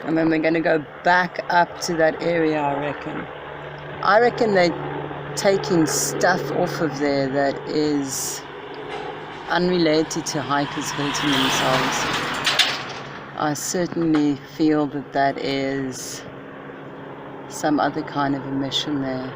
And then we're going to go back up to that area, I reckon. I reckon they're taking stuff off of there that is unrelated to hikers hurting themselves. I certainly feel that that is some other kind of emission there.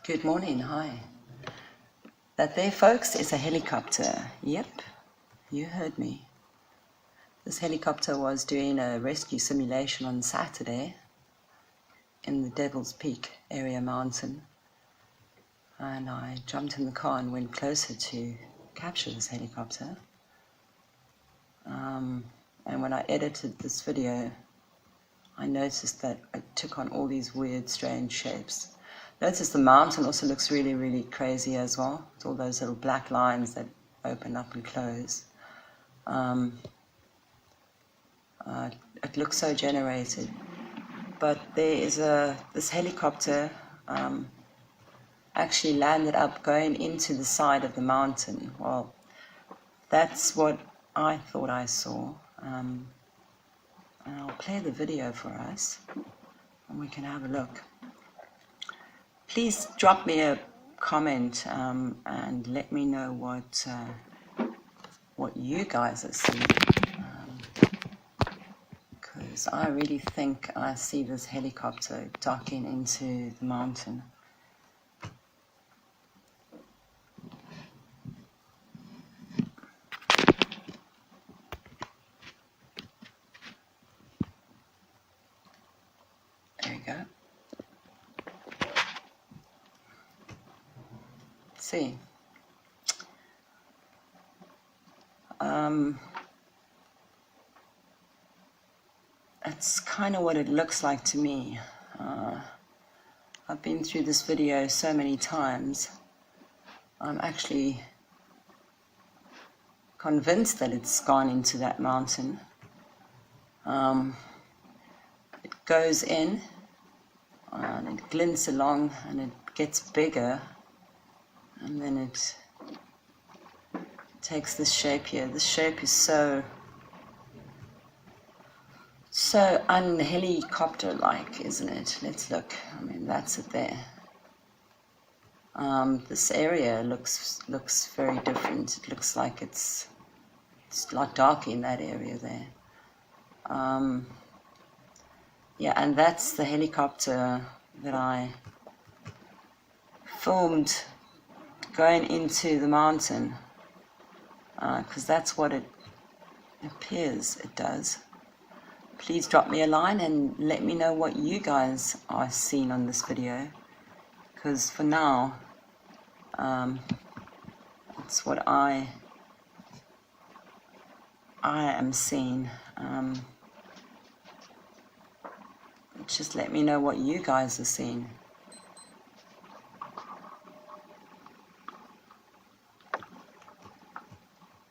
Good morning, hi. That there, folks, is a helicopter. Yep, you heard me. This helicopter was doing a rescue simulation on Saturday in the Devil's Peak area mountain. And I jumped in the car and went closer to capture this helicopter. And when I edited this video, I noticed that I took on all these weird, strange shapes. Notice the mountain also looks really, really crazy as well. It's all those little black lines that open up and close. It looks so generated. But there is this helicopter actually landed up going into the side of the mountain. Well, that's what I thought I saw. And I'll play the video for us and we can have a look. Please drop me a comment and let me know what you guys are seeing, because I really think I see this helicopter docking into the mountain. There you go. See, that's kind of what it looks like to me. I've been through this video so many times. I'm actually convinced that it's gone into that mountain. It goes in and it glints along and it gets bigger. And then it takes this shape here. This shape is so unhelicopter-like, isn't it? Let's look. I mean, that's it there. This area looks very different. It looks like it's a lot darker in that area there. Yeah, and that's the helicopter that I filmed going into the mountain, because that's what it appears it does. Please drop me a line and let me know what you guys are seeing on this video, because for now it's what I am seeing. Just let me know what you guys are seeing.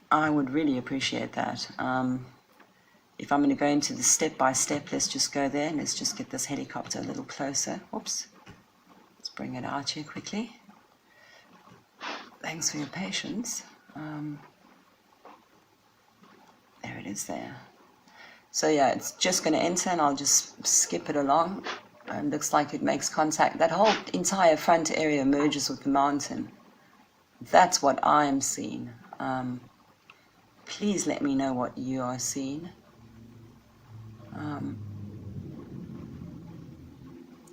I would really appreciate that. If I'm going to go into the step-by-step, let's just go there and let's just get this helicopter a little closer. Oops. Let's bring it out here quickly. Thanks for your patience. There it is there. So yeah, it's just going to enter and I'll just skip it along. And looks like it makes contact. That whole entire front area merges with the mountain. That's what I'm seeing. Please let me know what you are seeing.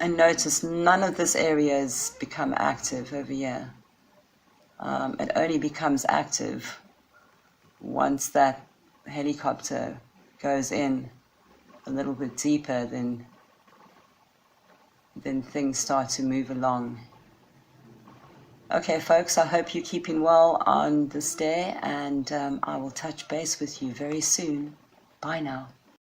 And notice none of this area has become active over here. It only becomes active once that helicopter goes in a little bit deeper, then things start to move along. Okay, folks, I hope you're keeping well on this day, and I will touch base with you very soon. Bye now.